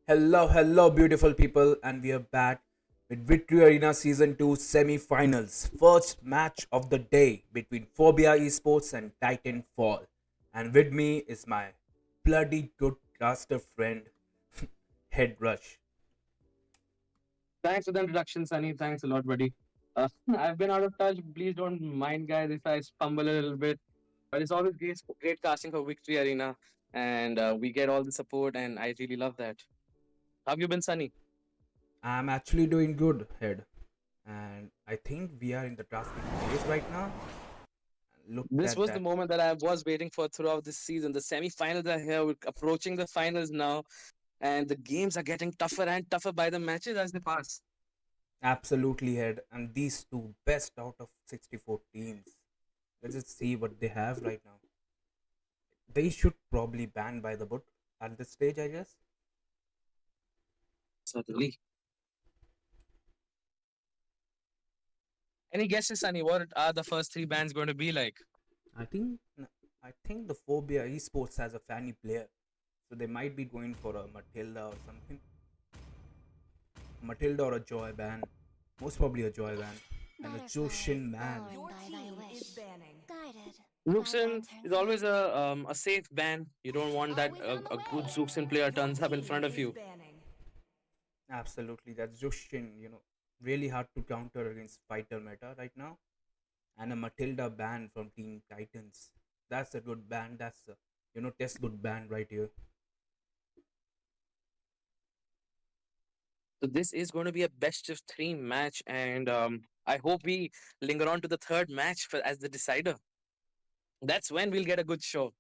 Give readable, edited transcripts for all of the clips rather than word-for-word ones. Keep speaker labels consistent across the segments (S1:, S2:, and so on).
S1: Hello, beautiful people, and we are back with Victory Arena Season 2 semi-finals. First match of the day between Phobia Esports and Titanfall. And with me is my bloody good caster friend, Head Rush.
S2: Thanks for the introduction, Sunny. Thanks a lot, buddy. I've been out of touch. Please don't mind, guys, if I fumble a little bit. But it's always great casting for Victory Arena, and we get all the support, and I really love that. How have you been, Sunny?
S1: I'm actually doing good, Head. And I think we are in the drafting phase right now. Look
S2: This
S1: at
S2: was the
S1: that.
S2: moment that I was waiting for throughout this season. The semi-finals are here. We're approaching the finals now, and the games are getting tougher and tougher by the matches as they pass.
S1: Absolutely, Head. And these two best out of 64 teams. Let's just see what they have right now. They should probably ban by the book at this stage, I guess.
S2: Certainly. Any guesses, Sunny? What are the first three bands going to be like?
S1: I think I think the Phobia Esports has a Fanny player, so they might be going for a Matilda or something. Matilda or a Joy ban, most probably a Joy ban, and a Joshin man.
S3: Your team is banning.
S2: Zuxin is always a safe ban. You don't want that a good Zuxin player
S3: Your
S2: turns up in
S3: team
S2: front of
S3: is
S2: you.
S3: banning.
S1: Absolutely, that's Joshin. Really hard to counter against fighter meta right now, and a Matilda ban from Team Titans. That's a good ban. That's a test good ban right here.
S2: So this is going to be a best of three match, and I hope we linger on to the third match for, as the decider. That's when we'll get a good show.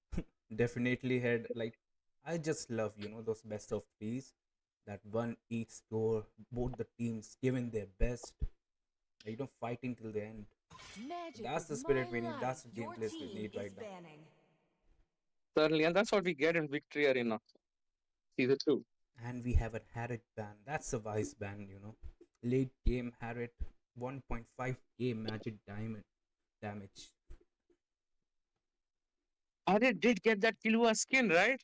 S1: Definitely had like I just love those best of threes that one each score, both the teams giving their best, fighting till the end.
S3: Magic
S1: That's
S3: is
S1: the
S3: my
S1: spirit we need. That's
S3: life.
S1: the
S3: Your
S1: gameplay we
S3: team
S1: need
S3: is
S1: right now.
S3: banning.
S2: Certainly, and that's what we get in Victory Arena Season 2.
S1: And we have a Harriet ban. That's a wise ban. Late game Harriet, 1.5k magic diamond damage.
S2: Arya did get that Killua skin, right?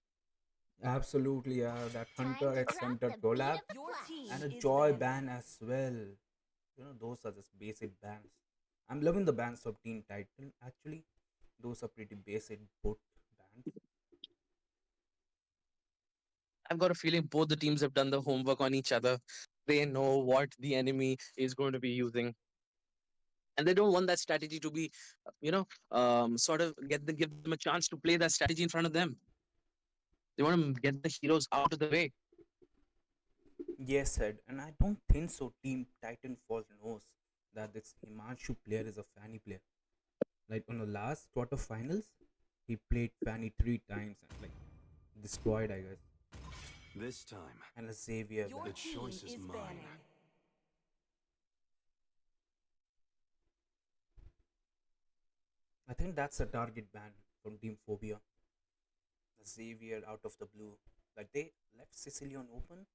S1: Absolutely, that Hunter x Hunter collab
S3: Your
S1: and
S3: team
S1: a
S3: is
S1: Joy
S3: banning.
S1: ban as well. Those are just basic bans. I'm loving the bans of Teen Titan actually. Those are pretty basic both bans.
S2: I've got a feeling both the teams have done the homework on each other. They know what the enemy is going to be using, and they don't want that strategy to be, sort of give them a chance to play that strategy in front of them. They want to get the heroes out of the way.
S1: Yes, Ed, and I don't think so. Team Titanfall knows that this Himanshu player is a Fanny player. Like on the last quarterfinals, he played Fanny 3 times and like destroyed, I guess.
S4: This time,
S1: And a Xavier
S3: Your
S4: the
S1: ban.
S3: team
S4: choice is
S3: is
S4: mine.
S3: banning.
S1: I think that's a target ban from Team Phobia. Xavier out of the blue. Like they left Sicilian open.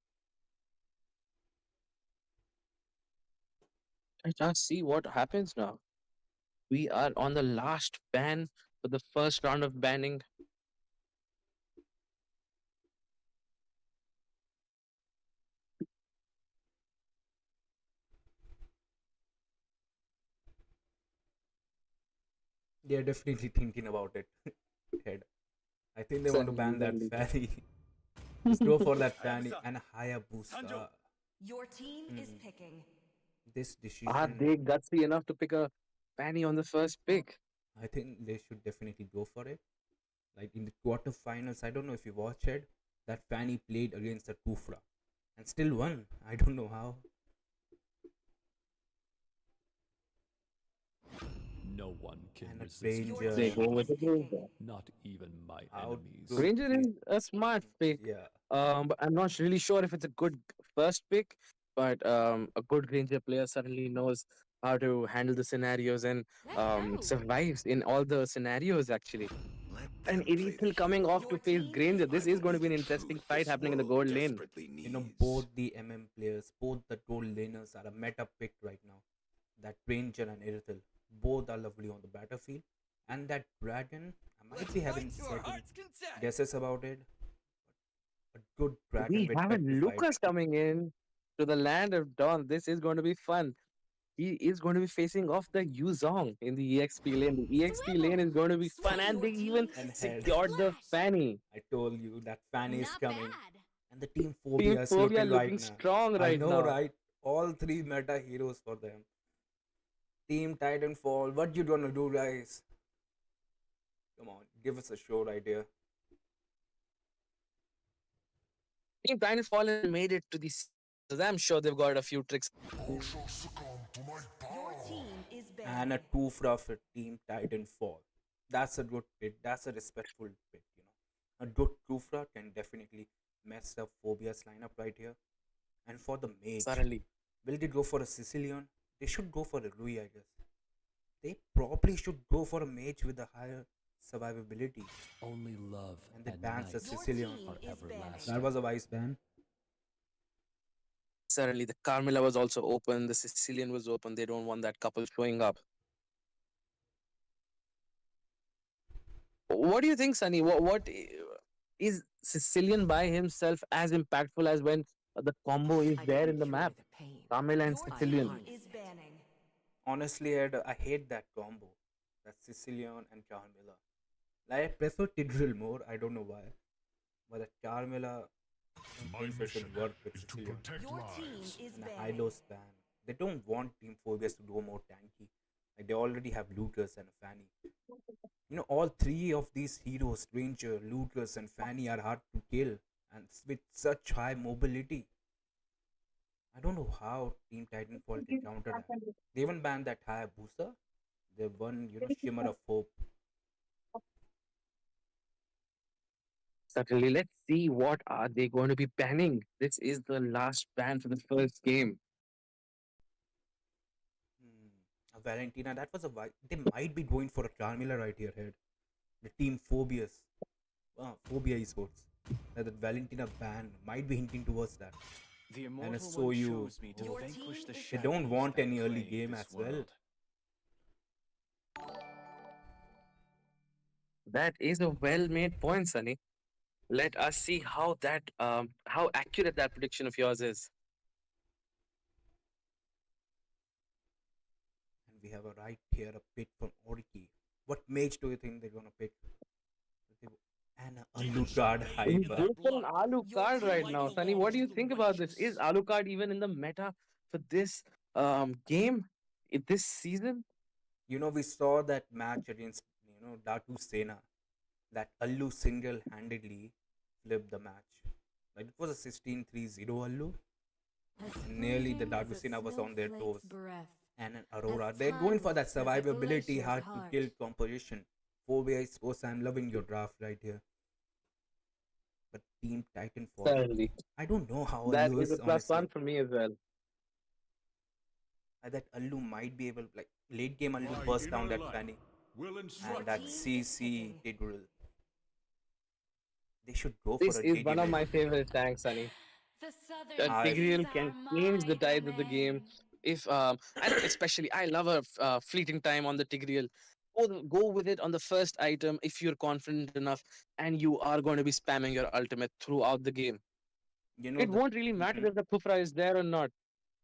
S2: I can't see what happens now. We are on the last ban for the first round of banning.
S1: They are definitely thinking about it. Head. I think they want to
S2: Certainly,
S1: ban that
S2: certainly.
S1: Fanny. Just go for that Fanny and a higher booster.
S3: Your team is
S1: Hmm.
S3: picking.
S1: This
S2: Are
S1: decision,
S2: they gutsy enough to pick a Fanny on the first pick?
S1: I think they should definitely go for it. Like in the quarterfinals, I don't know if you watched it. That Fanny played against the Kufra and still won. I don't know how.
S4: No one can
S1: And a
S4: resist
S3: Your
S2: They
S1: Ranger
S2: go
S3: team
S2: with
S3: is
S2: the
S3: picking.
S2: Granger.
S4: not even my
S1: out
S4: enemies.
S1: to
S2: Granger
S1: play.
S2: is a smart pick.
S1: Yeah,
S2: But I'm not really sure if it's a good first pick. But a good Granger player certainly knows how to handle the scenarios and
S3: Let's go.
S2: survives in all the scenarios actually.
S4: Let
S2: And
S4: them play the
S2: Irithil coming off
S3: Your
S2: to face
S3: team is
S2: Granger. This is
S4: I
S2: going to
S4: will
S2: be
S3: picking.
S2: an
S4: be
S2: interesting
S4: truth
S2: fight
S4: this
S2: happening in the
S4: world
S2: gold lane.
S4: desperately needs.
S1: both the players, both the gold laners are a meta pick right now. That Ranger and Irithel, both are lovely on the battlefield. And that Dragon, I might be having certain guesses about it. a good dragon
S2: We
S1: with
S2: have a
S1: petrified.
S2: Lucas coming in to the land of Dawn. This is going to be fun. He is going to be facing off the Yuzong in the EXP lane. The EXP lane is going to be fun, and
S3: Your
S2: they even
S3: team
S1: And
S3: is
S1: head.
S2: secured the
S3: flash.
S2: Fanny.
S1: I told you that Fanny is
S3: Not
S1: coming.
S3: bad.
S1: And the team
S2: Team
S1: Phobia is
S2: Phobia
S1: looking right
S2: looking
S1: now.
S2: strong
S1: I
S2: right
S1: know,
S2: now.
S1: right? All three meta heroes for them. Team Titanfall, what you gonna do, guys? Come on, give us a show right here.
S2: Team Titanfall has made it to the semis. I'm sure they've got a few tricks.
S3: Your team is
S1: And a
S3: banning.
S1: two for Team Titanfall. That's a good pick. That's a respectful pick, you know. A good Kufra can definitely mess up Phobia's lineup right here. And for the mage,
S2: Suddenly,
S1: will they go for a Sicilian? They should go for a Rui, I guess. They probably should go for a mage with a higher survivability.
S4: Only love
S1: And they
S4: and
S1: bans the
S4: might
S3: Your
S1: Sicilian.
S3: team
S4: are
S3: is banning.
S4: everlasting.
S1: That was a wise ban.
S2: suddenly the Carmilla was also open. The Sicilian was open. They don't want that couple showing up. What do you think, Sunny? Is Sicilian by himself as impactful as when the combo is there in the map? Carmilla and
S3: Your
S2: Sicilian.
S3: team is banning.
S1: Honestly, I hate that combo. That Sicilian and Carmilla. Like, I prefer Tidril more. I don't know why. But the Carmilla, I don't
S5: My
S1: think so
S5: mission
S1: should work with
S5: is to
S1: Sicilian.
S5: protect
S3: Your team
S5: lives.
S3: is
S1: And the
S3: banning.
S1: Hylos ban. They don't want Team Phobias to go more tanky. Like, they already have Lucas and Fanny. You know, all three of these heroes, Ranger, Lucas, and Fanny, are hard to kill. And with such high mobility. I don't know how Team Titanfall can counter that. They even banned that Hayabusa. The one, you know, shimmer of hope.
S2: Certainly, let's see what are they going to be banning. This is the last ban for the first game.
S1: A Valentina, that was a. They might be going for a Carmilla right here, head. The Team Phobias. Phobia Esports. That Valentina ban might be hinting towards that.
S4: The
S1: And
S4: immortal
S1: so
S4: one
S1: you.
S4: chose me to
S3: Your
S4: vanquish
S3: team
S4: the
S3: is
S1: They don't
S4: shadows
S1: want
S4: that
S1: any early
S4: plague
S1: game
S4: this
S1: as well.
S4: world.
S2: That is a well-made point, Sunny. Let us see how accurate that prediction of yours is.
S1: And we have a right here a pick from Oriki. What mage do you think they're gonna pick? And a Alucard
S2: We
S1: Hyper.
S2: go for an
S3: Your
S2: Alucard
S3: team
S2: right
S3: is
S2: now, Sunny. What do you
S3: banning.
S2: think about this? Is Alucard even in the meta for this game this season?
S1: You know, we saw that match against, you know, Datu Sena. That Allu single handedly flipped the match. Like, it was a 16-3-0 Allu. And nearly the Dagusina was on their toes. And an Aurora. They're going for that survivability, hard to kill composition. Phobia Sports, I'm loving your draft right here. But Team Titanfall,
S2: Certainly.
S1: I don't know how
S2: That
S1: Allu
S2: is a
S1: is,
S2: plus
S1: honestly.
S2: one for me as well.
S1: That Allu might be able, like, late game Allu
S5: My
S1: burst down
S5: inner
S1: that
S5: light
S1: Fanny.
S5: will
S3: Your
S5: instruct
S1: And that
S3: team is
S1: CC
S3: picking.
S1: Tigreal. They should go for
S2: This
S1: a
S2: is
S1: DD
S2: one of
S1: mid.
S2: my favorite tanks, Sunny.
S3: The southern
S1: I
S2: Tigreal
S3: seas are
S2: can change the
S3: my
S2: tide of the game.
S3: domain.
S2: If and especially I love a fleeting time on the Tigreal. Go with it on the first item if you're confident enough, and you are going to be spamming your ultimate throughout the game.
S1: You know
S2: It
S1: the.
S2: won't really matter
S1: Mhm.
S2: if the Kufra is there or not.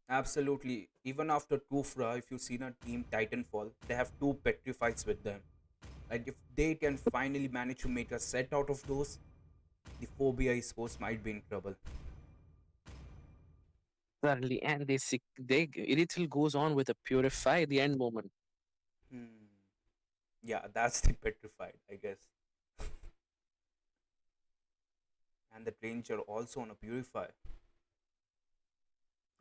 S1: Absolutely. Even after Kufra, if you've seen a team Titanfall, they have two petrifies with them. Like, if they can finally manage to make a set out of those, the Phobia Esports might be in trouble.
S2: Certainly, and they Irithil goes on with a purify the end moment.
S1: Hmm. Yeah, that's the petrified, I guess. And the Ranger also on a purify.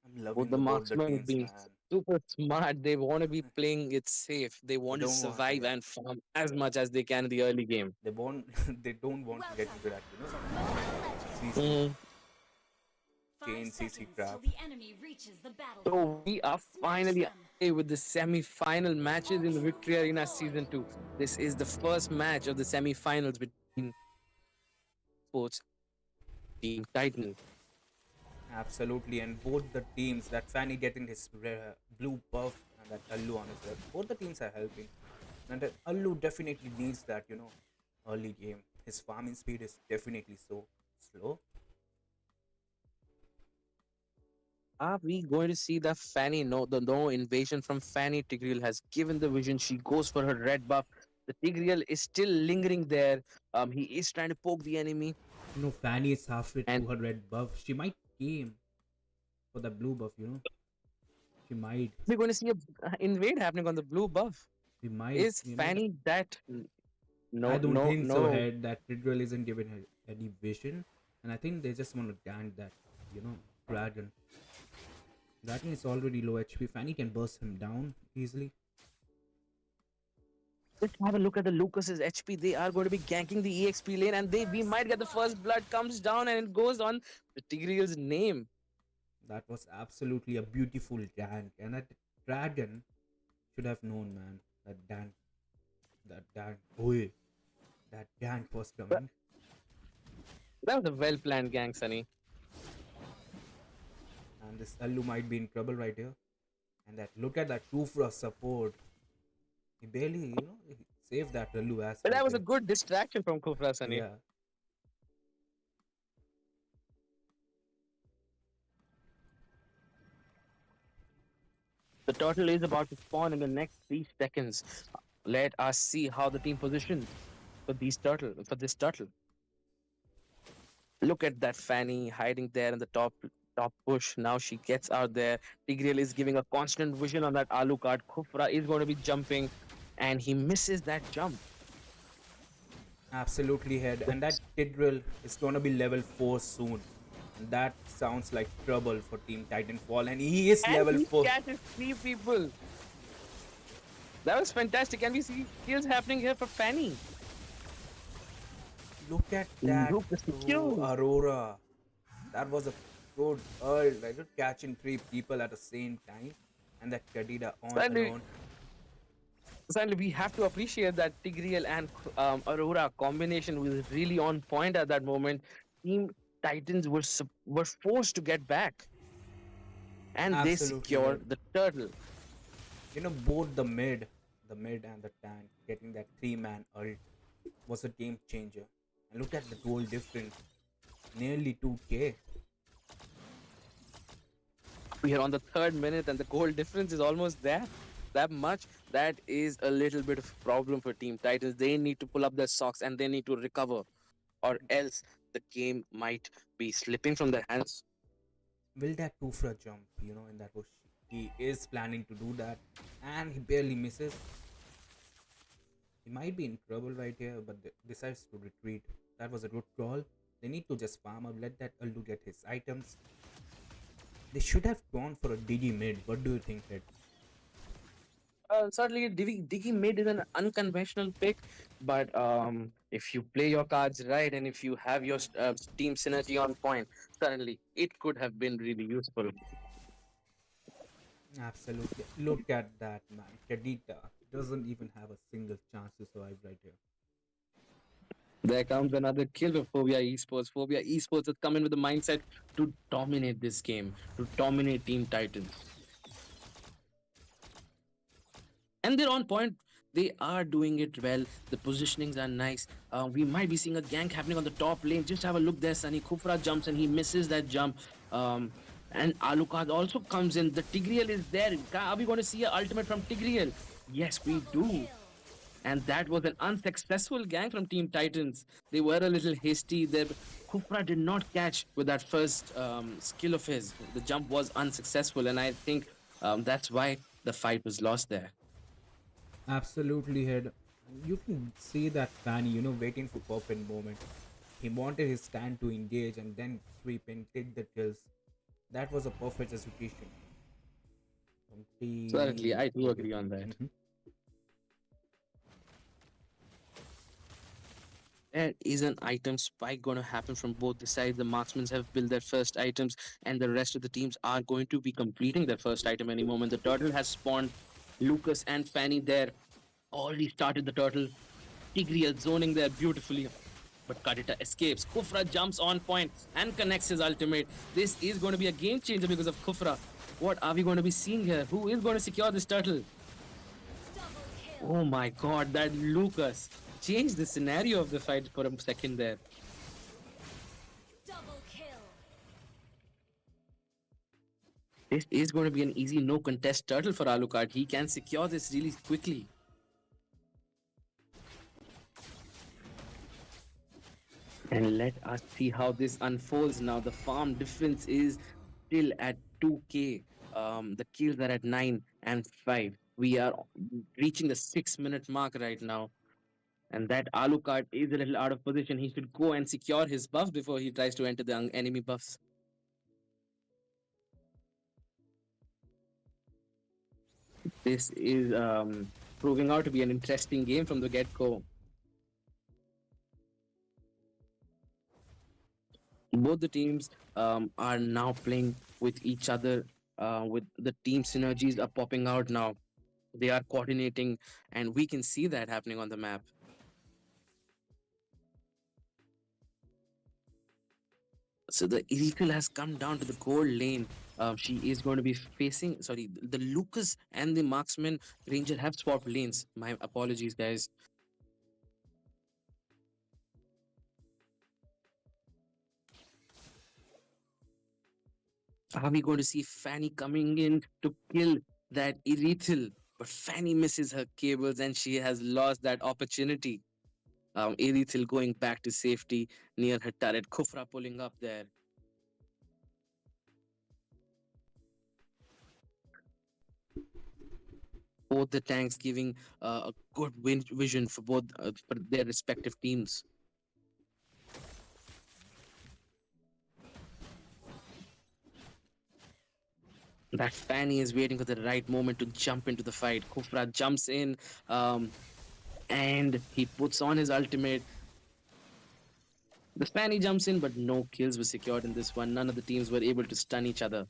S1: I'm
S2: Both
S1: loving
S2: the
S1: the both the
S2: marksmen
S1: teams,
S2: being
S1: man.
S2: super smart. They want to be playing it safe. They
S1: They
S2: want to
S1: don't want,
S2: survive
S1: yeah.
S2: and farm as much as they can in the early game.
S1: They won't. They don't want to get
S3: Welcome
S1: into that, you know,
S3: to Mobile Legends.
S1: CC
S2: Mm.
S1: chain CC trap.
S3: The enemy reaches the
S2: So
S3: battlefield.
S2: we are
S3: Smash
S2: finally
S3: them.
S2: away with the semi-final matches in the Victory Arena Season 2. This is the first match of the semi-finals between Sports Team Titan.
S1: Absolutely, and both the teams, that Fanny getting his blue buff and that Allu on his left, both the teams are helping. And that Allu definitely needs that, you know, early game. His farming speed is definitely so slow.
S2: Are we going to see the Fanny? No, the no invasion from Fanny. Tigreal has given the vision. She goes for her red buff. The Tigreal is still lingering there. He is trying to poke the enemy.
S1: Fanny is halfway
S2: And
S1: through her red buff. She might aim for the blue buff. She might.
S2: we're going to see a invade happening on the blue buff.
S1: We might,
S2: Is Fanny that?
S1: I
S2: No,
S1: don't
S2: no,
S1: think so,
S2: no.
S1: Head, that Tidwell isn't giving her any vision. And I think they just want to gank that, dragon. Dragon is already low HP. Fanny can burst him down easily.
S2: Just have a look at the Lucas's HP. They are going to be ganking the EXP lane, and we might get the first blood comes down, and it goes on the Tigreal's name.
S1: That was absolutely a beautiful gank. And that dragon should have known, man, boy, that gank was coming.
S2: That was a well planned gang, Sunny.
S1: And this Allu might be in trouble right here. And look at that Kufra support. He barely, he saved that Allu ass.
S2: But
S1: right
S2: that was a
S1: there.
S2: good distraction from Kufra, Sunny.
S1: Yeah.
S2: The turtle is about to spawn in the next 3 seconds. Let us see how the team positions for this turtle. Look at that Fanny hiding there in the top push. Now she gets out there. Tigreal is giving a constant vision on that Alucard. Kufra is going to be jumping, and he misses that jump.
S1: Absolutely, Head. And that Tidrill is going to be level 4 soon. And that sounds like trouble for Team Titanfall. And he is
S2: And
S1: level
S2: he
S1: 4.
S2: catches 3 people. That was fantastic. And we see kills happening here for Fanny.
S1: Look at that.
S2: Look at the kill.
S1: Aurora. That was a good ult. Like, catching 3 people at the same time. And that Kadida on
S2: Sadly,
S1: alone.
S2: Sadly, we have to appreciate that Tigreal and Aurora combination was really on point at that moment. Team Titans were forced to get back, and they
S1: Absolutely, Head.
S2: secured the turtle.
S1: Both the mid and the tank getting that 3-man ult was a game changer. And look at the goal difference. Nearly 2k.
S2: We are on the 3rd minute, and the goal difference is almost there. That much. That is a little bit of a problem for Team Titans. They need to pull up their socks and they need to recover, or else the game might be slipping from their hands.
S1: Will that Kufra jump, in that bush? He is planning to do that. And he barely misses. He might be in trouble right here, but decides to retreat. That was a good call. They need to just farm up, let that Aldu get his items. They should have gone for a Digi mid. What do you think, Red?
S2: Certainly, Diggy made is an unconventional pick, but if you play your cards right and if you have your team synergy on point, certainly it could have been really useful.
S1: Absolutely. Look at that, man. Kadita doesn't even have a single chance to survive right here.
S2: There comes another kill for Phobia Esports. Phobia Esports has come in with the mindset to dominate this game, to dominate Team Titans. And they're on point. They are doing it well. The positionings are nice. We might be seeing a gank happening on the top lane. Just have a look there, Sunny. Kufra jumps and he misses that jump. And Alucard also comes in. The Tigreal is there. Are we going to see an ultimate from Tigreal? Yes, we do. And that was an unsuccessful gank from Team Titans. They were a little hasty there. Kufra did not catch with that first skill of his. The jump was unsuccessful, and I think that's why the fight was lost there.
S1: Absolutely, Head. You can see that Fanny, waiting for perfect moment. He wanted his stand to engage and then sweep and take the kills. That was a perfect execution.
S2: Certainly, I do agree on that.
S1: Mhm.
S2: There is an item spike going to happen from both the sides. The marksmen have built their first items, and the rest of the teams are going to be completing their first item any moment. The turtle has spawned. Lucas and Fanny there already started the turtle. Tigreal zoning there beautifully. But Kadita escapes. Kufra jumps on point and connects his ultimate. This is going to be a game changer because of Kufra. What are we going to be seeing here? Who is going to secure this turtle?
S3: Double kill.
S2: Oh my god, that Lucas changed the scenario of the fight for a second there.
S3: Double kill.
S2: This is going to be an easy no contest turtle for Alucard. He can secure this really quickly. And let us see how this unfolds now. The farm difference is still at 2k. The kills are at 9 and 5. We are reaching the 6 minute mark right now. And that Alucard is a little out of position. He should go and secure his buff before he tries to enter the enemy buffs. This is proving out to be an interesting game from the get go. Both the teams are now playing with each other. With the team synergies are popping out now. They are coordinating, and we can see that happening on the map. So the Ezekiel has come down to the gold lane. She is going to be facing, sorry, the Lucas and the marksman Ranger have swapped lanes. My apologies, guys. Are we going to see Fanny coming in to kill that Erethil? But Fanny misses her cables and she has lost that opportunity. Erethil going back to safety near her turret. Kufra pulling up there. Both the tanks giving a good vision for both for their respective teams. That Fanny is waiting for the right moment to jump into the fight. Kufra jumps in and he puts on his ultimate. The Fanny jumps in, but no kills were secured in this one. None of the teams were able to stun each other.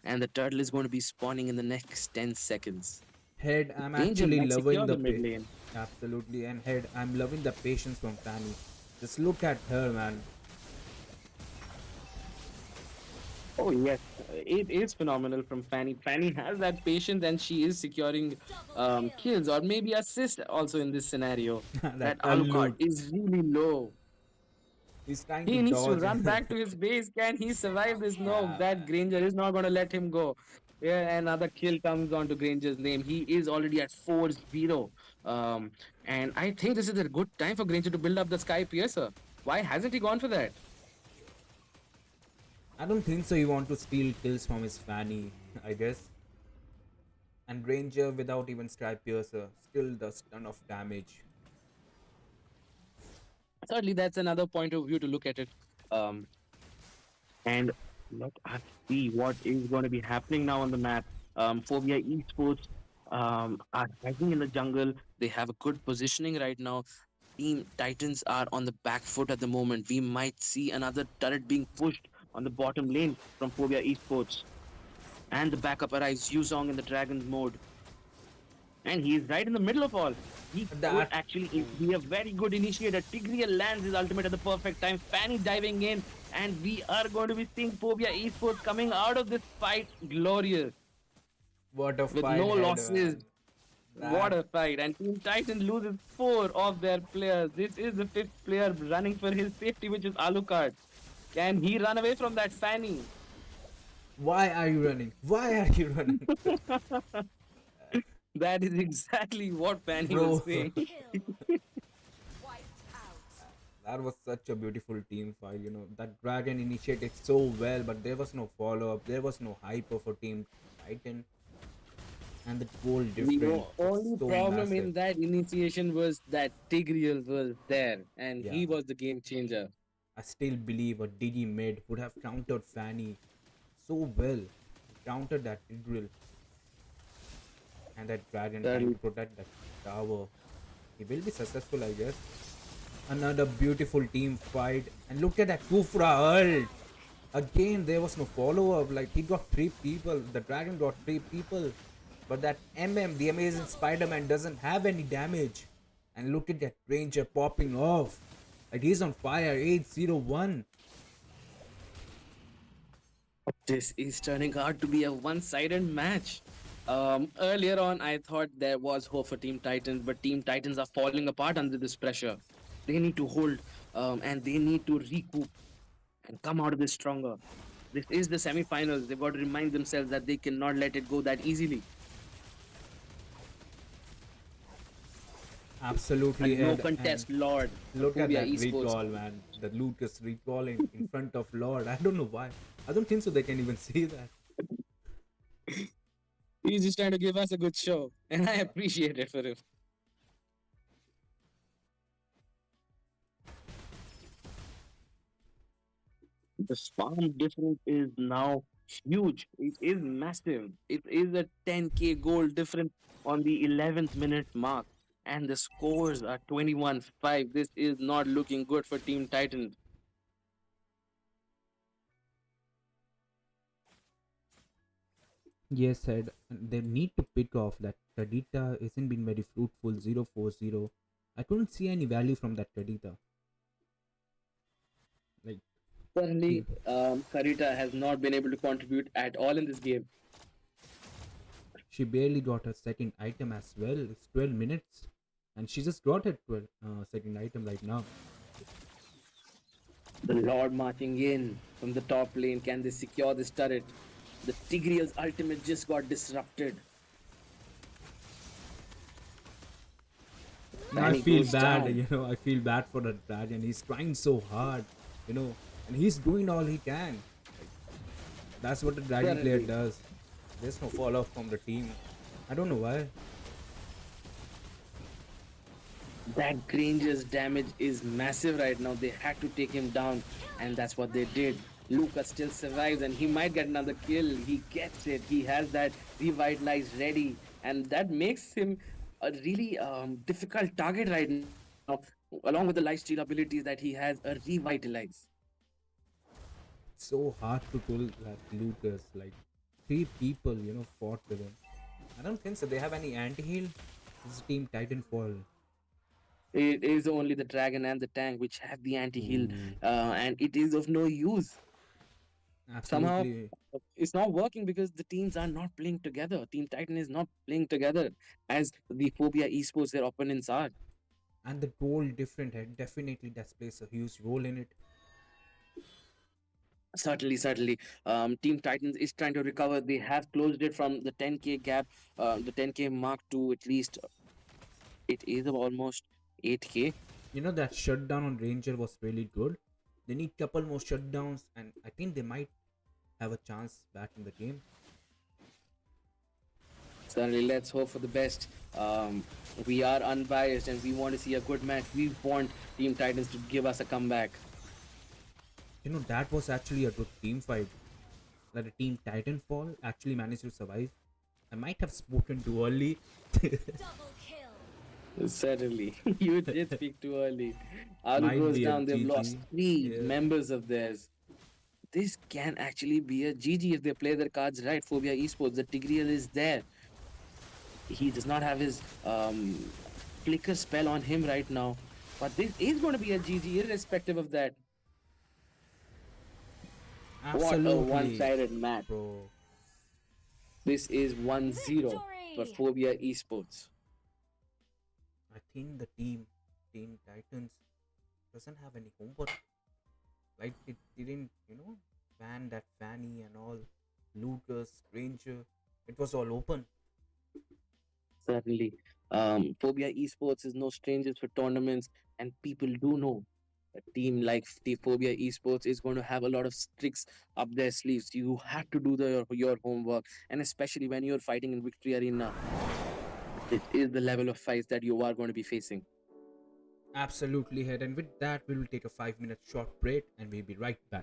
S2: And the turtle is going to be spawning in the next 10 seconds.
S1: Head, I'm
S2: Ranger
S1: actually
S2: might
S1: loving
S2: secure
S1: the
S2: the mid lane.
S1: absolutely, and Head, I'm loving the patience from Fanny. Just look at her, man.
S2: Oh yes, it is phenomenal from Fanny. Fanny has that patience and she is securing
S3: Double kill.
S2: kills or maybe assist also in this scenario.
S1: That
S2: That Alucard
S1: allude.
S2: is really low.
S1: He's trying to
S2: He needs to
S1: dodge.
S2: run back to his base. Can he survive
S3: Triple
S2: this? No,
S3: kill.
S1: Yeah,
S2: that Granger is not going to let him go. Yeah, another kill comes onto Granger's name. He is already at 4-0. And I think this is a good time for Granger to build up the Sky Piercer. Why hasn't he gone for that?
S1: I don't think so. He want to steal kills from his Fanny, I guess. And Ranger without even Stripe Piercer still does ton of damage.
S2: Certainly, that's another point of view to look at it. Um, and let us see what is going to be happening now on the map. Phobia Esports are hiding in the jungle. They have a good positioning right now. Team Titans are on the back foot at the moment. We might see another turret being pushed on the bottom lane from Phobia Esports. And the backup arrives, Yuzong in the Dragon mode. And he is right in the middle of all. He could
S1: That
S2: actually be a very good initiator. Tigreal lands his ultimate at the perfect time. Fanny diving in, and we are going to be seeing Phobia Esports coming out of this fight glorious
S1: what a
S2: with
S1: fight
S2: no
S1: head,
S2: losses.
S1: man.
S2: What
S1: That
S2: a fight! And Team Titan loses 4 of their players. This is the 5th player running for his safety, which is Alucard. Can he run away from that Fanny?
S1: why are you running? Why are you running?
S2: That is exactly what Fanny was
S1: Bro,
S2: saying.
S3: Kill. Wiped out.
S1: that was such a beautiful team fight, you know. That Dragon initiated so well, but there was no follow up, there was no hyper for Team Titan, and the goal difference was
S2: Only
S1: so
S2: problem
S1: massive.
S2: in that initiation was that Tigreal was there and
S1: Yeah,
S2: he was the game changer.
S1: I still believe a Digi mid would have countered Fanny so well. He countered that drill and that Dragon trying to
S2: Certainly.
S1: protect that tower. He will be successful, I guess. Another beautiful team fight. And look at that Kufra ult. Again, there was no follow-up. Like, he got 3 people. The Dragon got 3 people. But that the Amazing
S3: Double
S1: Spider-Man,
S3: kill.
S1: doesn't have any damage. And look at that Ranger popping off. Like, he's on fire. 801.
S2: This is turning out to be a one-sided match. Earlier on, I thought there was hope for Team Titans, but Team Titans are falling apart under this pressure. They need to hold and they need to recoup and come out of this stronger. This is the semi-finals. They've got to remind themselves that they cannot let it go that easily. A
S1: Absolutely,
S2: no
S1: head. And
S2: contest, Lord, for
S1: look at
S2: Phobia
S1: that
S2: Esports.
S1: recall, man. The Lucas recalling in front of Lord. I don't know why. I don't think so. They can even see that.
S2: He's just trying to give us a good show, and I appreciate it for him. The farm difference is now huge. It is massive. It is a 10K goal difference on the 11th minute mark. And the scores are 21-5. This is not looking good for Team Titans.
S1: Yes, head. And they need to pick off that Tadita isn't been very fruitful. 0-4-0. I couldn't see any value from that Tadita. Like,
S2: Certainly,
S1: he,
S2: Karita has not been able to contribute at all in this game.
S1: she barely got her second item as well. It's 12 minutes. And she just got her 12 second item right now.
S2: The Lord marching in from the top lane. Can they secure this turret? The Tigreal's ultimate just got disrupted.
S1: I
S2: Fanny
S1: feel
S2: goes
S1: bad,
S2: down.
S1: I feel bad for that Dragon. He's trying so hard, you know, and he's doing all he can. Like, that's what a Dragon player
S2: Certainly.
S1: does. There's no fall off from the team. I don't know why.
S2: That Granger's damage is massive right now. They had to take him down, and that's what they did. Lucas still survives, and he might get another kill. He gets it. He has that revitalize ready, and that makes him a really difficult target right now. Along with the lifesteal abilities that he has, a revitalize.
S1: It's so hard to pull that Lucas. Like, three people, fought with him. I don't think so. They have any anti-heal. This is Team Titanfall.
S2: It is only the dragon and the tank which have the anti-heal,
S1: Ooh,
S2: and it is of no use. Somehow
S1: absolutely.
S2: it's not working because the teams are not playing together. Team Titan is not playing together as the Phobia Esports their opponents are.
S1: And the goal different head definitely does plays a huge role in it.
S2: Certainly. Team Titans is trying to recover. They have closed it from the 10K gap, the 10K mark to at least it is of almost 8K.
S1: That shutdown on Ranger was really good. They need couple more shutdowns, and I think they might have a chance back in the game.
S2: Certainly, let's hope for the best. We are unbiased and we want to see a good match. We want Team Titans to give us a comeback.
S1: That was actually a good team fight. That a team Titanfall actually managed to survive. I might have spoken too early.
S3: Double kill.
S2: Certainly. You did speak too early. Alu
S1: Might
S2: goes
S1: be a
S2: down. They've lost
S1: GG.
S2: three
S1: Yeah.
S2: members of theirs. This can actually be a GG if they play their cards right. Phobia Esports, the Tigreal is there. He does not have his flicker spell on him right now. But this is going to be a GG irrespective of that. What a one
S1: Absolutely,
S2: sided match.
S1: bro.
S2: This is 1-0 for
S3: Victory.
S2: Phobia Esports.
S1: I think the Team Titans, doesn't have any homework. Like, it didn't, ban that Fanny and all. Lucas, Ranger. It was all open.
S2: Certainly. Phobia Esports is no strangers for tournaments, and people do know a team like the Phobia Esports is going to have a lot of tricks up their sleeves. You have to do your homework, and especially when you're fighting in Victory Arena, this is the level of fights that you are going to be facing.
S1: Absolutely, head. And with that, we will take a 5 minute short break and we'll be right back.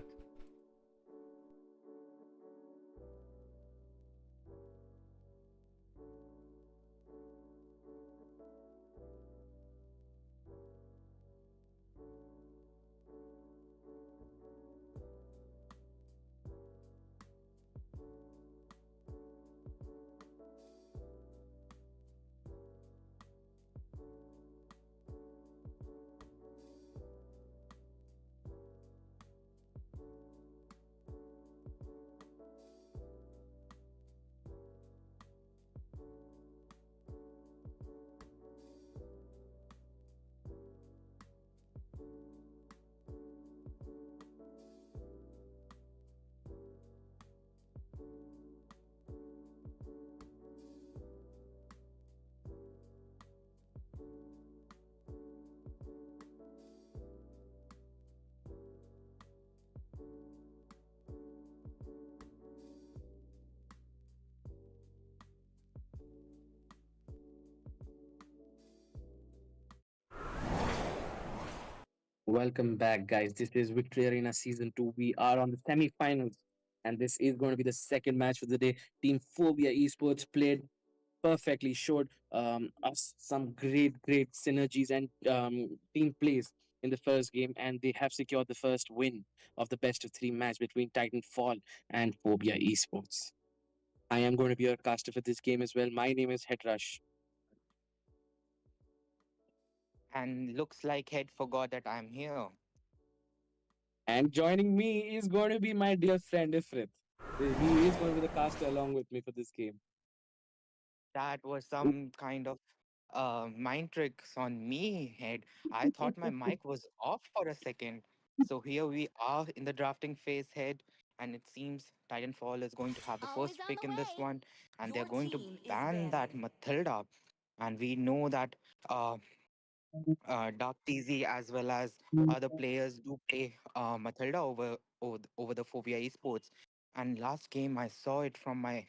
S2: Welcome back, guys. This is Victory Arena Season 2. We are on the semi-finals, and this is going to be the second match of the day. Team Phobia Esports played perfectly, showed us some great synergies and team plays in the first game, and they have secured the first win of the best of three match between Titanfall and Phobia Esports. I am going to be your caster for this game as well. My name is Headrush.
S5: And looks like Head forgot that I'm here.
S2: And joining me is going to be my dear friend Ifrit. He is going to be the caster along with me for this game.
S5: That was some kind of mind tricks on me, Head. I thought my mic was off for a second. So here we are in the drafting phase, Head, and it seems Titanfall is going to have the
S3: Always
S5: first
S3: on
S5: pick
S3: the
S5: in this
S3: way.
S5: one, and they're
S6: Your
S5: going to
S6: team is
S5: ban that
S6: banned.
S5: Matilda. And we know that uh, Dark TZ as well as other players do play Matilda over the Phobia Esports. And last game I saw it from my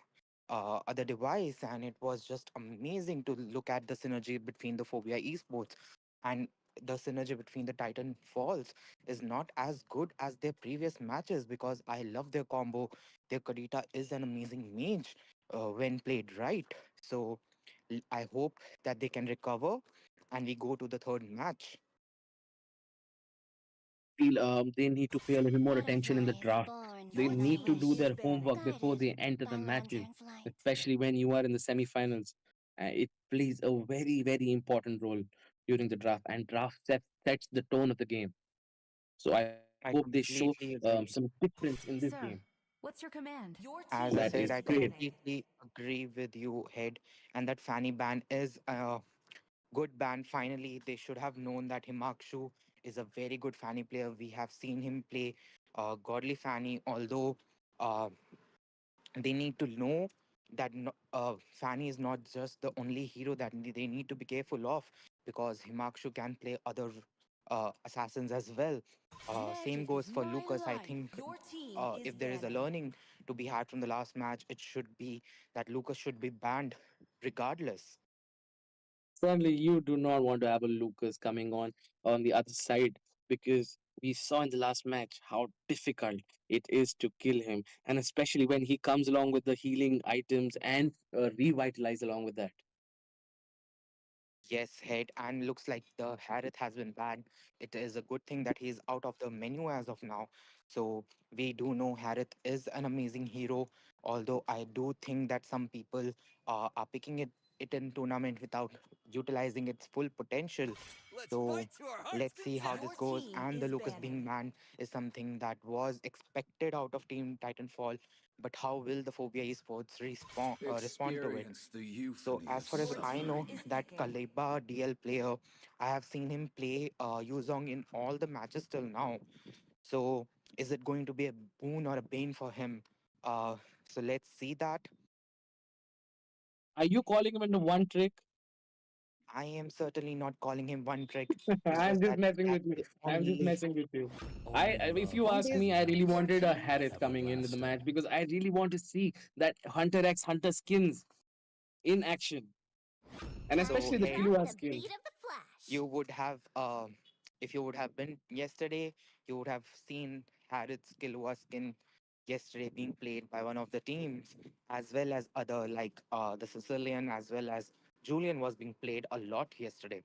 S5: other device, and it was just amazing to look at the synergy between the Phobia Esports and the synergy between the Titan Falls is not as good as their previous matches because I love their combo. Their Kadita is an amazing mage when played right. So I hope that they can recover and we go to the third match.
S2: Feel they need to pay a little more attention in the
S3: Butterflies
S2: draft.
S3: born
S2: They
S3: for
S6: Your
S3: the
S2: need to
S6: team
S2: do
S3: wish,
S6: is
S2: their
S6: banned.
S2: homework before
S3: guided
S2: they enter the
S3: by
S2: matches,
S3: lantern flight.
S2: especially when you are in the semifinals. It plays a very important role during the draft, and sets the tone of the game. So I hope they
S5: I
S2: show
S5: completely
S2: some
S5: agree.
S2: difference in this game.
S6: Sir, what's your command? Your
S5: As I
S2: That
S6: team
S2: is
S5: said,
S6: is
S5: I
S2: great.
S6: banning.
S5: completely agree with you, Head. And that Fanny ban is a good ban. Finally, they should have known that Himakshu is a very good Fanny player. We have seen him play Godly Fanny, although uh, they need to know that Fanny is not just the only hero that they need to be careful of because Himakshu can play other assassins as well. Same
S6: Magic
S5: goes
S6: is
S5: for
S6: my
S5: Lucas. I
S6: life.
S5: think
S6: Your team is
S5: if there is a
S6: banning.
S5: learning to be had from the last match, it should be that Lucas should be banned regardless.
S2: Certainly, you do not want to have a Lucas coming on the other side because we saw in the last match how difficult it is to kill him, and especially when he comes along with the healing items and revitalize along with that.
S5: Yes, head, and looks like the Harith has been banned. It is a good thing that he is out of the menu as of now. So we do know Harith is an amazing hero, although I do think that some people are picking it in tournament without utilizing its full potential.
S4: Let's
S5: So
S4: fight to our heart's
S5: let's see how this
S6: Your
S4: content.
S5: goes.
S6: team
S5: And the
S6: is
S5: Lucas being
S6: banning.
S5: banned is something that was expected out of Team Titanfall. But how will the Phobia Esports respond to it?
S4: Experience the
S5: So
S4: euphony
S5: as
S4: of
S5: far as
S6: Your
S5: I
S6: team
S5: know,
S4: suffering.
S6: is
S5: that
S6: picking.
S5: Kaleba DL player, I have seen him play Yuzong in all the matches till now. So is it going to be a boon or a bane for him? So let's see that.
S2: Are you calling him into one trick?
S5: I am certainly not calling him one trick. It's
S2: I'm
S5: just
S2: just
S5: that
S2: messing
S5: that
S2: with you.
S5: is
S2: I'm just
S5: only
S2: messing with you.
S4: Only
S2: If
S4: love
S2: you
S5: it
S2: ask
S5: is.
S2: me, I really
S6: Your
S2: wanted a
S6: team is
S2: Harith coming into the
S6: banning.
S2: match
S4: everlasting.
S2: because I really want to see that Hunter X Hunter skins in action, and
S3: Time to
S5: So
S2: especially the
S3: pick
S5: head,
S3: up
S2: Killua
S3: the beat
S2: skins.
S3: of the flash.
S5: you would have if you would have been yesterday, you would have seen Harith's skill was skin yesterday being played by one of the teams, as well as other like the Sicilian as well as Julian was being played a lot yesterday.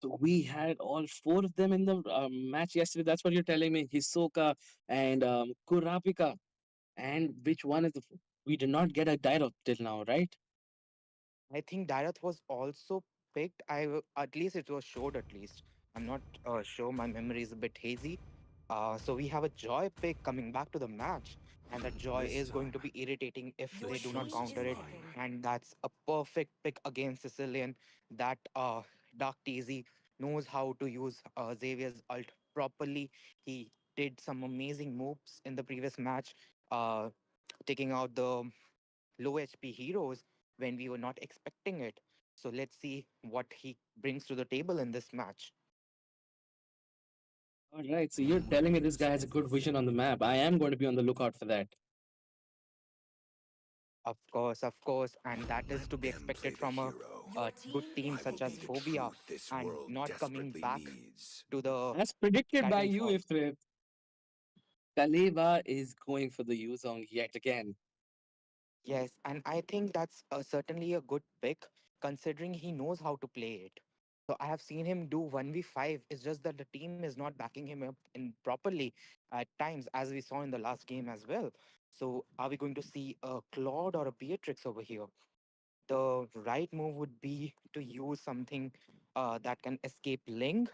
S2: So we had all four of them in the match yesterday. That's what you're telling me. Hisoka and Kurapika. And which one is the? We did not get a dialogue till now, right?
S5: I think Darath was also picked. At least it was showed at least. I'm not sure. My memory is a bit hazy. So we have a Joy pick coming back to the match, and that Joy
S4: This
S5: is going to
S4: time,
S5: be irritating if
S4: the
S6: Your
S5: they do not
S6: team
S4: choice is
S6: is
S5: counter it.
S6: picking.
S4: mine.
S5: And that's a perfect pick against Sicilian. That Dark TZ knows how to use Xavier's ult properly. He did some amazing moves in the previous match, uh, taking out the low HP heroes when we were not expecting it. So let's see what he brings to the table in this match.
S2: All right. So you're telling me this guy has a good vision on the map. I am going to be on the lookout for that.
S5: Of course, and that is
S4: Let
S5: to be
S4: them play
S5: expected
S4: the
S5: from a
S4: hero.
S5: a
S6: Your
S5: good
S6: team
S5: team
S6: is
S4: I will
S5: such
S4: be
S5: as
S4: the
S6: picking.
S5: Phobia
S4: truth this
S5: and
S4: world
S5: not coming
S4: desperately
S5: back
S4: needs.
S5: to the
S2: As predicted by you,
S5: Titanfall.
S2: if Kaleva is going for the Yuzong yet again.
S5: Yes, and I think that's certainly a good pick considering he knows how to play it. So I have seen him do 1v5. It's just that the team is not backing him up in properly at times, as we saw in the last game as well. So are we going to see a Claude or a Beatrix over here? The right move would be to use something that can escape Ling.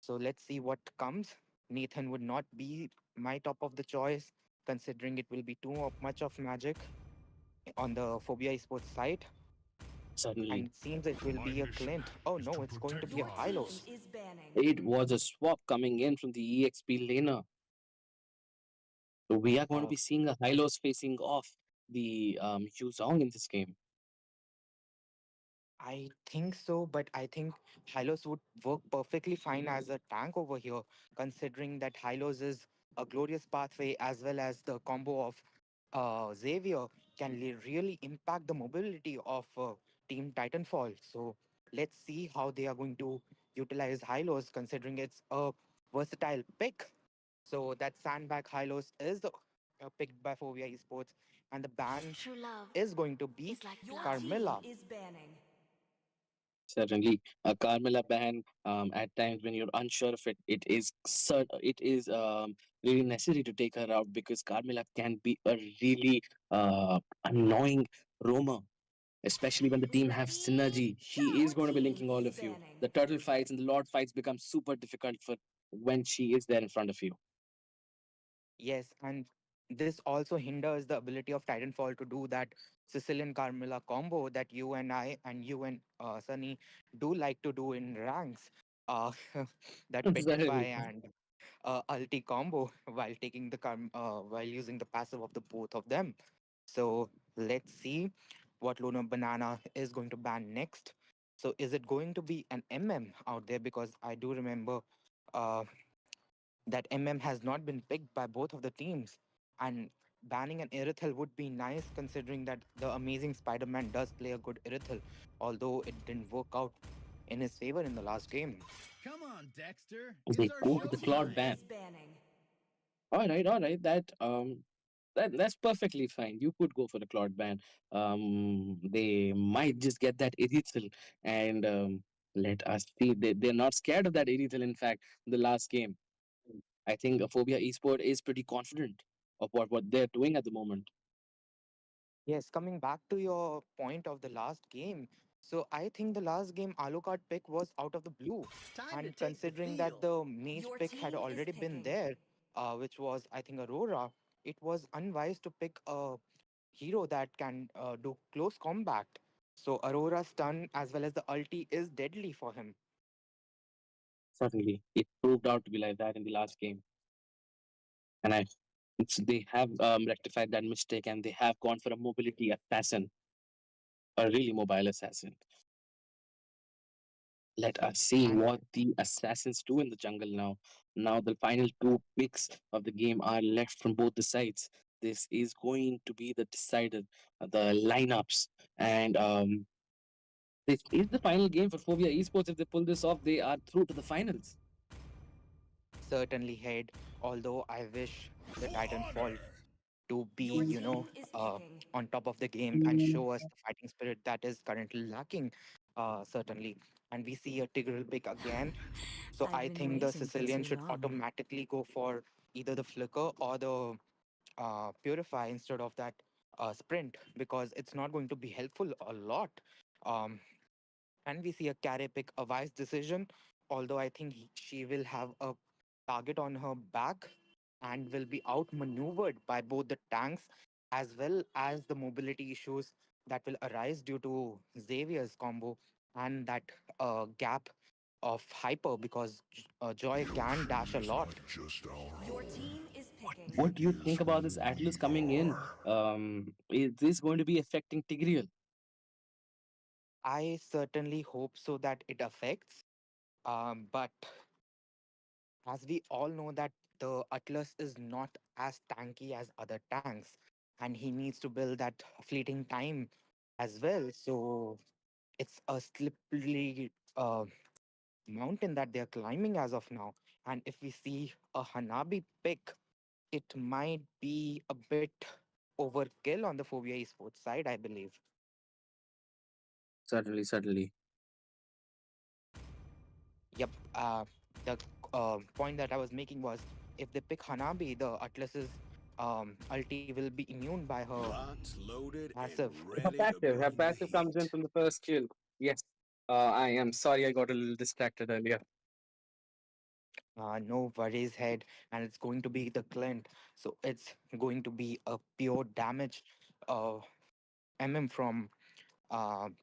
S5: So let's see what comes. Nathan would not be my top of the choice, considering it will be much of magic on the Phobia Esports side. And
S2: Certainly,
S5: it seems it will be a Clint. Oh no, it's going to be a
S6: Your team
S5: Hylos.
S6: is banning.
S2: it was a swap coming in from the EXP laner. So we are going to
S5: Uh,
S2: be seeing a Hylos facing off the Yuzong in this game.
S5: I think so, but I think Hylos would work perfectly fine as a tank over here, considering that Hylos is a glorious pathway as well as the combo of Xavier can really impact the mobility of Team Titanfall. So let's see how they are going to utilize Hylos, considering it's a versatile pick. So that sandbag Hylos is picked by Fovia Esports, and the ban
S6: True love
S5: is going to be
S6: is like Your team
S5: Carmilla.
S6: is banning.
S2: Certainly, a Carmilla ban at times when you're unsure of it, it is really necessary to take her out because Carmilla can be a really annoying roamer, especially when the team have
S6: Speed.
S2: synergy. She
S6: Your
S2: is going to be
S6: team
S2: linking all
S6: is
S2: of you.
S6: banning.
S2: The turtle fights and the lord fights become super difficult for when she is there in front of you.
S5: Yes, and this also hinders the ability of Titanfall to do that Sicilian Carmilla combo that you and I and you and Sunny do like to do in ranks. Uh, that petrify
S2: Certainly.
S5: and ulti combo while taking the while using the passive of the both of them. So let's see what Lunar Banana is going to ban next. So is it going to be an MM out there? Because I do remember uh, that has not been picked by both of the teams. And banning an Irithel would be nice considering that the amazing Spider Man does play a good Irithel, although it didn't work out in his favor in the last game.
S7: Come on, Dexter. It's
S2: They
S7: our
S2: go for
S6: Your
S2: the
S7: showtime.
S2: Claude
S6: team
S2: ban.
S6: is banning.
S2: All right. That's perfectly fine. You could go for the Claude ban. They might just get that Edithil and let us see. They're not scared of that Edithil. In fact, the last game, I think Phobia Esport is pretty confident of what they're doing at the moment.
S5: Yes, coming back to your point of the last game. So I think the last game Alucard pick was out of the blue.
S7: Time to
S5: And
S7: take the
S5: considering that
S7: field.
S5: the mage
S6: Your
S5: pick had
S6: team is
S5: already been
S6: picking.
S5: there, which was I think Aurora, it was unwise to pick a hero that can do close combat. So Aurora's stun as well as the ulti is deadly for him.
S2: Certainly, it proved out to be like that in the last game, and they have rectified that mistake and they have gone for a mobility assassin, a really mobile assassin. Let us see
S5: And
S2: what the assassins do in the jungle now. Now the final two picks of the game are left from both the sides. This is going to be the decider, the lineups, and this is the final game for Phobia Esports. If they pull this off, they are through to the finals.
S5: certainly head, although I wish the
S7: For
S5: Titanfall
S7: honor.
S5: to be,
S6: Your team is picking.
S5: on top of the game and show us the fighting spirit that is currently lacking, certainly. And we see a Tigreal pick again. So
S6: I've
S5: I
S6: been
S5: think the
S6: waiting for
S5: Sicilian
S6: too
S5: should
S6: long.
S5: automatically go for either the Flicker or the Purify instead of that Sprint because it's not going to be helpful a lot. Um, and we see a carry pick, a wise decision, although I think she will have a target on her back and will be outmaneuvered by both the tanks as well as the mobility issues that will arise due to Xavier's combo and that gap of hyper because Joy can dash a lot.
S6: Your team is picking.
S2: What do you think about this Atlas coming in? Is this going to be affecting Tigreal?
S5: I certainly hope so that it affects. But as we all know that the Atlas is not as tanky as other tanks, and he needs to build that fleeting time as well. So it's a slippery mountain that they're climbing as of now. And if we see a Hanabi pick, it might be a bit overkill on the Phobia Esports side, I believe.
S2: Certainly, certainly.
S5: Yep. The point that I was making was if they pick Hanabi, the Atlas's ulti will be immune by her
S4: Locked, loaded, and
S5: passive.
S4: ready to
S2: Her
S4: bring the
S2: passive comes in
S4: heat.
S2: from the first kill. Yes. I am sorry I got a little distracted earlier.
S5: No worries, head, and it's going to be the Clint. So it's going to be a pure damage uh, from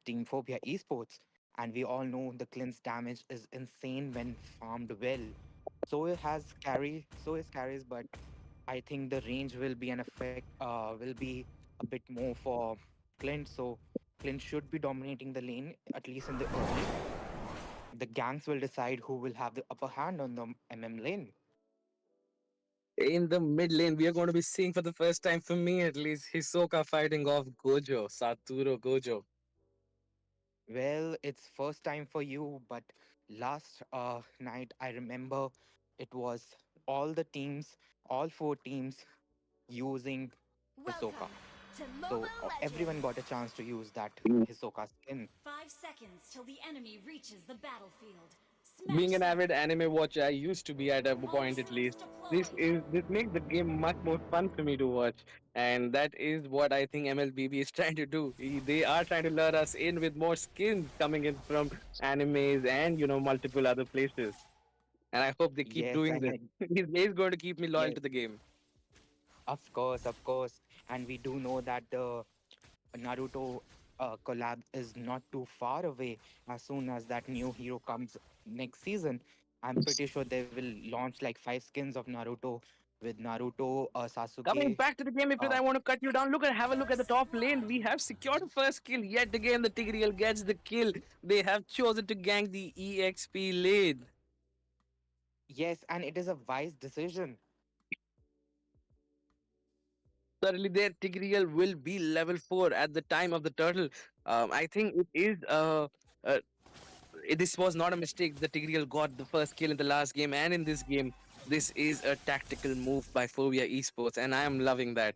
S5: Team Phobia Esports. And we all know the Clint's damage is insane when farmed well. So is carries, but I think the range will be an effect, will be a bit more for Clint. So Clint should be dominating the lane, at least in the early. The gangs will decide who will have the upper hand on the MM lane.
S2: In the mid lane, we are going to be seeing for the first time, for me at least, Hisoka fighting off Gojo, Satoru Gojo.
S5: Well, it's first time for you, but last night I remember it was all the teams, all four teams using Hisoka.
S3: Welcome to
S5: So
S3: Mobile
S5: everyone got a
S3: Legends.
S5: chance to use that Hisoka skin.
S3: 5 seconds till the enemy reaches the battlefield.
S2: Being
S3: Smash
S2: an
S3: them.
S2: avid anime watcher, I used to be at a
S3: All
S2: point at
S3: troops
S2: least. This
S3: deployed.
S2: makes the game much more fun for me to watch, and that is what I think MLBB is trying to do. They are trying to lure us in with more skins coming in from animes and multiple other places. And I hope they keep
S5: Yes,
S2: doing
S5: and
S2: this. He's going to keep me loyal
S5: yes,
S2: to the game.
S5: of course. And we do know that the Naruto collab is not too far away. As soon as that new hero comes next season, I'm pretty sure they will launch like 5 skins of Naruto with Naruto,
S2: Coming
S5: Sasuke.
S2: back to the game, if
S5: Uh,
S2: I want to cut you down, have a look at the
S3: First
S2: top lane.
S3: blood.
S2: We have secured the first kill. Yet again, the Tigreal gets the kill. They have chosen to gank the EXP lane.
S5: yes, and it is a wise decision.
S2: Certainly, their Tigreal will be level 4 at the time of the turtle. I think it is. Uh, this was not a mistake. The Tigreal got the first kill in the last game and in this game. This is a tactical move by Phobia Esports, and I am loving that.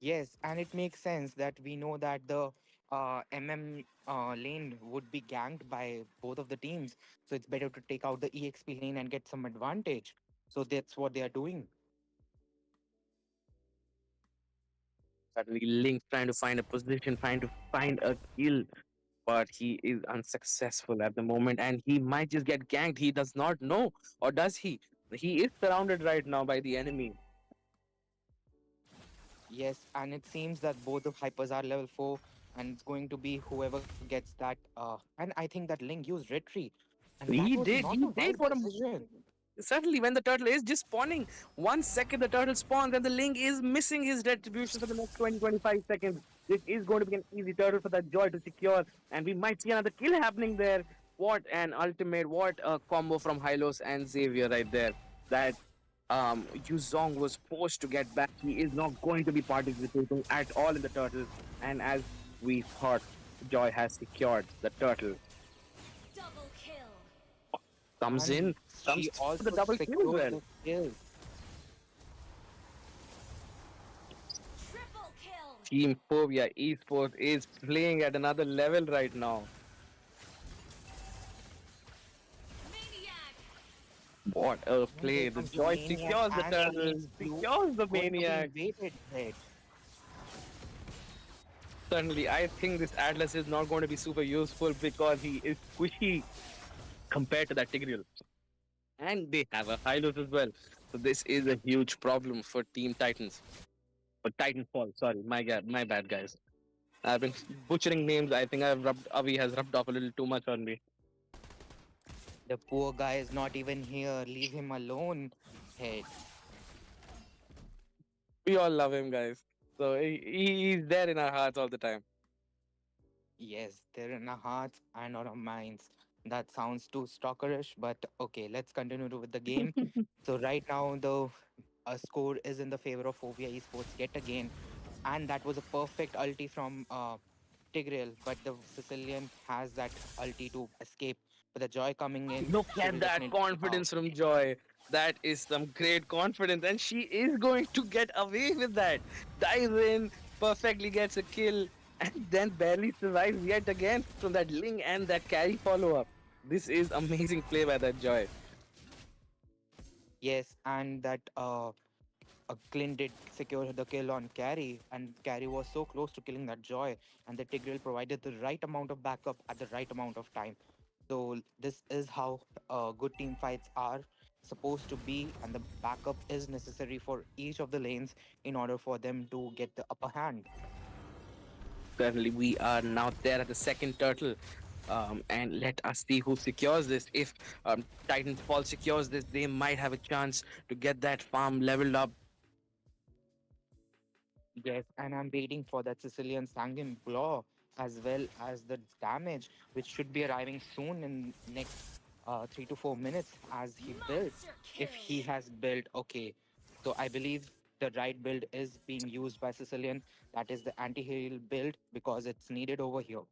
S5: Yes, and it makes sense that we know that the MM lane would be ganked by both of the teams. So it's better to take out the EXP lane and get some advantage. So that's what they are doing.
S2: Suddenly, Link trying to find a position, trying to find a kill, but he is unsuccessful at the moment, and he might just get ganked. He does not know, or does he? He is surrounded right now by the enemy.
S5: Yes, and it seems that both the hypers are level 4, and it's going to be whoever gets that. And I think that Link used retreat, and that was not a
S2: He
S5: wise
S2: did for a
S5: decision.
S2: certainly, when the turtle is just spawning, 1 second the turtle spawns and the link is missing his retribution for the next 20-25 seconds. This is going to be an easy turtle for that joy to secure, and we might see another kill happening there. What an ultimate, what a combo from Hylos and Xavier right there. That Yuzong was forced to get back. He is not going to be participating at all in the turtle, and as we thought, Joy has secured the turtle.
S3: Double kill.
S2: Comes
S5: And
S2: in,
S5: she
S2: comes for the
S5: also
S2: double kill as
S5: secured
S2: well.
S5: the kill.
S3: Triple kill.
S2: Team Phobia Esports is playing at another level right now.
S3: Maniac.
S2: What a
S5: And there
S2: play. The
S5: comes the
S2: Joy
S5: Maniac
S2: secures the
S5: and the
S2: turtle,
S5: Phoenix Blue
S2: secures the
S5: going to be
S2: Maniac.
S5: invaded ahead.
S2: Certainly, I think this Atlas is not going to be super useful because he is squishy compared to that Tigreal. And they have a Hylos as well. So this is a huge problem for Team Titans. For Titanfall, sorry, my bad, guys. I've been butchering names. I think Avi has rubbed off a little too much on me.
S5: The poor guy is not even here. Leave him alone. Head.
S2: We all love him, guys. So he's there in our hearts all the time.
S5: Yes, they're in our hearts and our minds. That sounds too stalkerish, but okay, let's continue with the game. So right now the score is in the favor of Phobia Esports yet again, and that was a perfect ulti from Tigreal, but the Sicilian has that ulti to escape. With the Joy coming in,
S2: Look
S5: she
S2: at
S5: will
S2: that
S5: definitely.
S2: confidence from Joy. That is some great confidence, and she is going to get away with that. Dives in, perfectly gets a kill, and then barely survives yet again from that Ling and that carry follow up. This is amazing play by that Joy.
S5: Yes, and that Clint did secure the kill on Carry, and Carry was so close to killing that Joy, and the Tigreal provided the right amount of backup at the right amount of time. So this is how good team fights are supposed to be, and the backup is necessary for each of the lanes in order for them to get the upper hand.
S2: Currently, we are now there at the second turtle. And let us see who secures this. If Titanfall secures this, they might have a chance to get that farm leveled up.
S5: Yes, and I'm waiting for that Sicilian Sangin Claw as well as the damage, which should be arriving soon in next 3 to 4 minutes as he builds.
S3: Monster
S5: If he
S3: kill.
S5: has built, okay. So I believe the right build is being used by Sicilian. That is the anti-heal build because it's needed over here.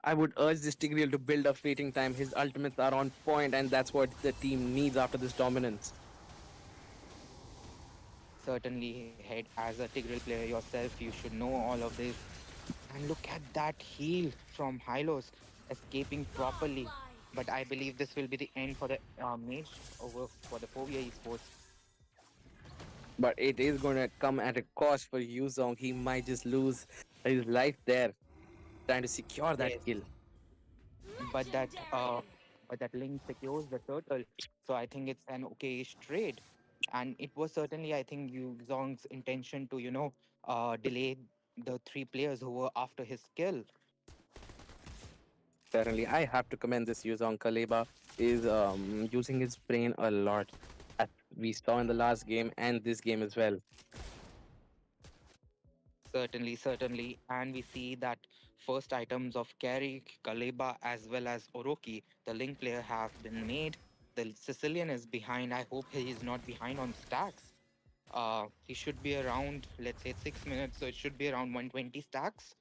S2: I would urge this Tigreal to build up fleeting time. His ultimates are on point, and that's what the team needs after this dominance.
S5: Certainly, head as a Tigreal player yourself, you should know all of this. And look at that heal from Hylos escaping properly.
S3: Godlike.
S5: But I believe this will be the end for the mage over for the Phobia Esports.
S2: But it is going to come at a cost for Yuzong. He might just lose his life there, trying to secure that
S5: Yes,
S2: kill.
S5: but that
S3: Legendary.
S5: link secures the turtle. So I think it's an okayish trade. And it was certainly, I think, Yu Zong's intention to, delay the three players who were after his kill.
S2: Certainly, I have to commend this Yuzong. Kaleba is using his brain a lot, as we saw in the last game and this game as well.
S5: Certainly, certainly. And we see that first items of Carry, Kaleba, as well as Oroki, the link player, have been made. The Sicilian is behind. I hope he is not behind on stacks. He should be around, let's say, 6 minutes, so it should be around 120 stacks.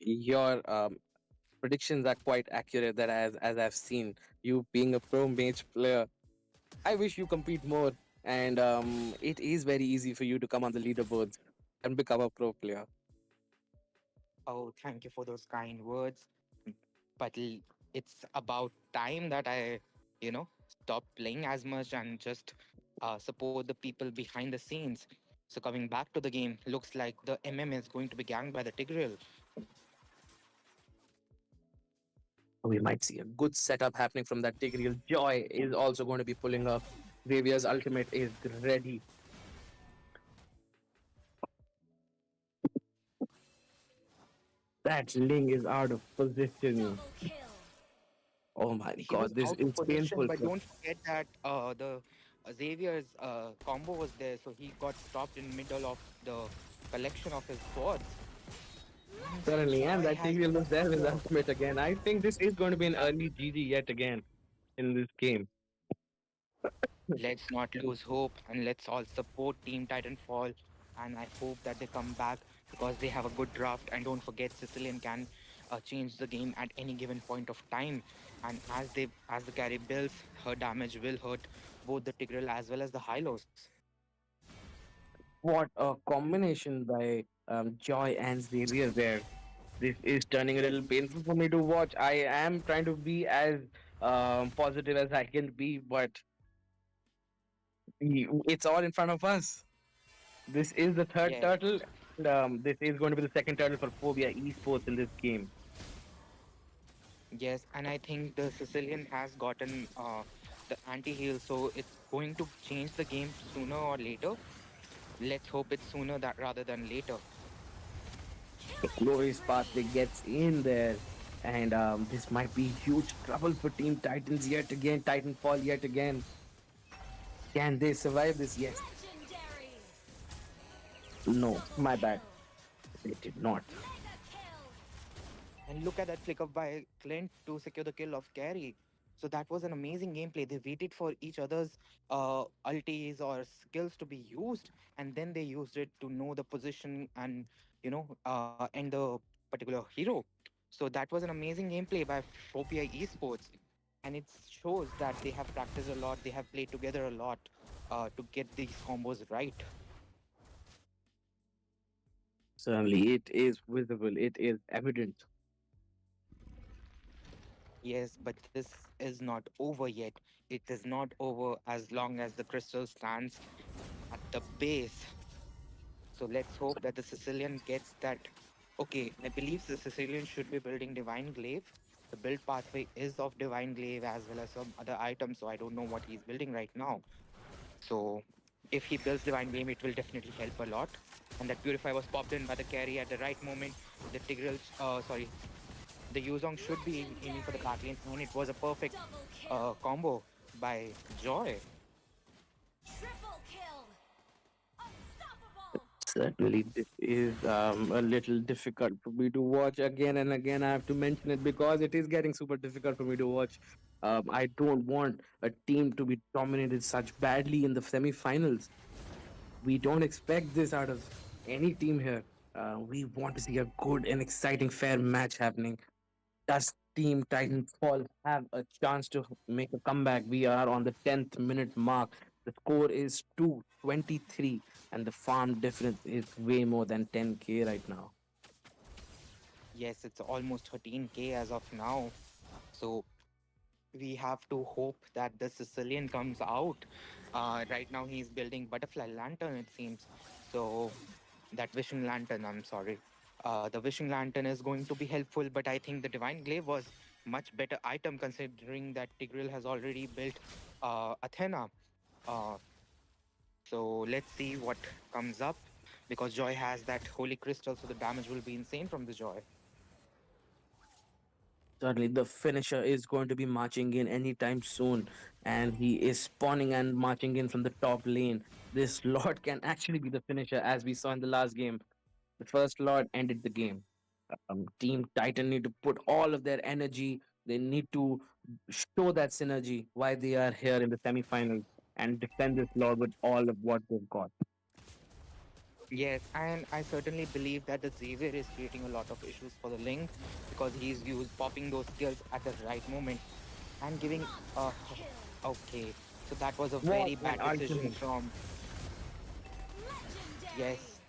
S2: Your predictions are quite accurate. That as I've seen you being a pro mage player, I wish you compete more. And it is very easy for you to come on the leaderboards and become a pro player.
S5: Oh, thank you for those kind words. But it's about time that I, stop playing as much and just support the people behind the scenes. So coming back to the game, looks like the MM is going to be ganged by the Tigreal.
S2: We might see a good setup happening from that Tigreal. Joy is also going to be pulling up. Xavier's ultimate is ready. That Ling is out of position.
S3: Double kill.
S2: Oh my
S5: He was
S2: god, this
S5: out of
S2: is
S5: position,
S2: painful.
S5: but don't forget that the Xavier's combo was there, so he got stopped in middle of the collection of his swords. And
S2: Certainly, and
S5: Joy
S2: that
S5: has
S2: Tigreal
S5: been
S2: was there with
S5: here.
S2: ultimate again. I think this is going to be an early GG yet again in this game.
S5: Let's not lose hope and let's all support Team Titanfall. And I hope that they come back because they have a good draft. And don't forget, Sicilian can change the game at any given point of time. And as the carry builds, her damage will hurt both the Tigreal as well as the Hylos.
S2: What a combination by Joy and Xavier there. This is turning a
S5: Yes,
S2: little painful for me to watch. I am trying to be as positive as I can be, but it's all in front of us. This is the third
S5: yes,
S2: turtle, and this is going to be the second turtle for Phobia Esports in this game.
S5: yes. And I think the Sicilian has gotten the anti heal, so it's going to change the game sooner or later. Let's hope it's sooner that rather than later.
S3: Killing
S2: Glorious Pathway
S3: spree.
S2: gets in there, and this might be huge trouble for Team Titans yet again. Titanfall yet again. Can they survive this? Yes.
S3: Legendary.
S2: No.
S3: Double
S2: My bad.
S3: kill.
S2: They did not.
S3: Mega kill.
S5: And look at that flick up by Clint to secure the kill of Carry. So that was an amazing gameplay. They waited for each other's ultis or skills to be used, and then they used it to know the position and end the particular hero. So that was an amazing gameplay by Phobia Esports, and it shows that they have practiced a lot. They have played together a lot to get these combos right.
S2: Certainly, it is visible. It is evident.
S5: Yes, but this is not over yet. It is not over as long as the crystal stands at the base. So let's hope that the Sicilian gets that. Okay, I believe the Sicilian should be building Divine Glaive. The build pathway is of Divine Glaive as well as some other items, so I don't know what he's building right now. So if he builds Divine Glaive, it will definitely help a lot. And that Purify was popped in by the carry at the right moment. The Tigreal, the Yuzong should be aiming for the
S3: Legendary.
S5: backlane, and it was a perfect
S3: Double kill.
S5: combo by Joy.
S3: Triple kill. Unstoppable.
S2: Certainly, this is a little difficult for me to watch again and again. I have to mention it because it is getting super difficult for me to watch. I don't want a team to be dominated such badly in the semifinals. We don't expect this out of any team here. We want to see a good and exciting, fair match happening. Does Team Titanfall have a chance to make a comeback? We are on the 10th minute mark. The score is 2-23, and the farm difference is way more than 10K right now.
S5: Yes, it's almost 13k as of now. So we have to hope that the Sicilian comes out. Right now, he's building Butterfly Lantern, it seems. So that Wishing Lantern, I'm sorry. The Wishing Lantern is going to be helpful, but I think the Divine Glaive was much better item considering that Tigreal has already built Athena. Uh, so let's see what comes up because Joy has that Holy Crystal, so the damage will be insane from the Joy.
S2: Certainly, the finisher is going to be marching in anytime soon, and he is spawning and marching in from the top lane. This Lord can actually be the finisher, as we saw in the last game. The first Lord ended the game. Team Titan need to put all of their energy. They need to show that synergy why they are here in the semifinals and defend this Lord with all of what they've got.
S5: Yes, and I certainly believe that the Xavier is creating a lot of issues for the Link because he's used popping those skills at the right moment and giving
S3: Monster kill.
S5: okay. So that was a
S2: What
S5: very
S2: an
S5: bad decision
S2: ultimate!
S5: from
S3: Legendary.
S5: yes,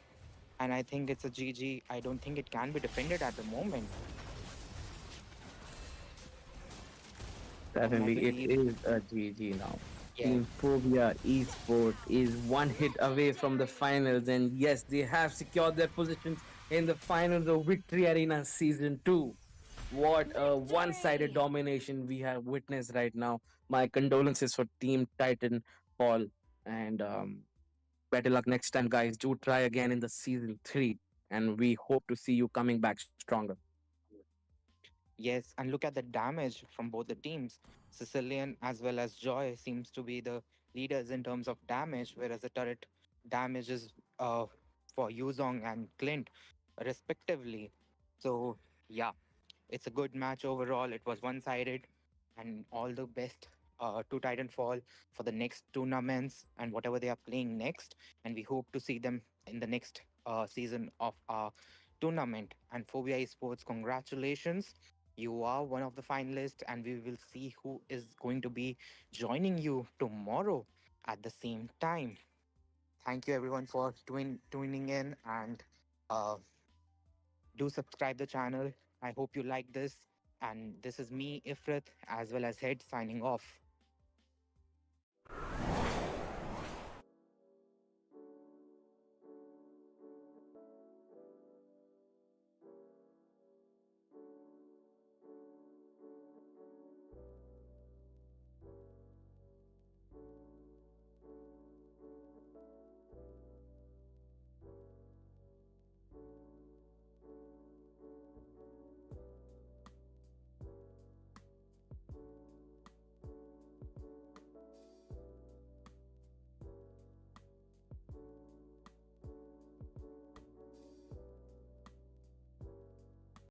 S5: and I think it's a GG. I don't think it can be defended at the moment. And I
S2: Certainly, it
S5: believe
S2: is a GG now.
S5: yes,
S2: Team Phobia Esports is one hit away from the
S3: Legendary.
S2: finals, and yes, they have secured their positions in the finals of Victory Arena Season 2. What a one sided
S3: Victory.
S2: domination we have witnessed right now. My condolences for Team Titan Fall, and better luck next time, guys. Do try again in the Season 3, and we hope to see you coming back stronger.
S5: yes, and look at the damage from both the teams. Sicilian as well as Joy seems to be the leaders in terms of damage, whereas the turret damage is for Yuzong and Clint, respectively. So yeah, it's a good match overall. It was one sided, and all the best to Titanfall for the next tournaments and whatever they are playing next. And we hope to see them in the next season of our tournament. And Phobia Esports, congratulations. You are one of the finalists, and we will see who is going to be joining you tomorrow at the same time. Thank you, everyone, for tuning in and uh, do subscribe the channel. I hope you like this. And this is me, Ifrit, as well as Head, signing off.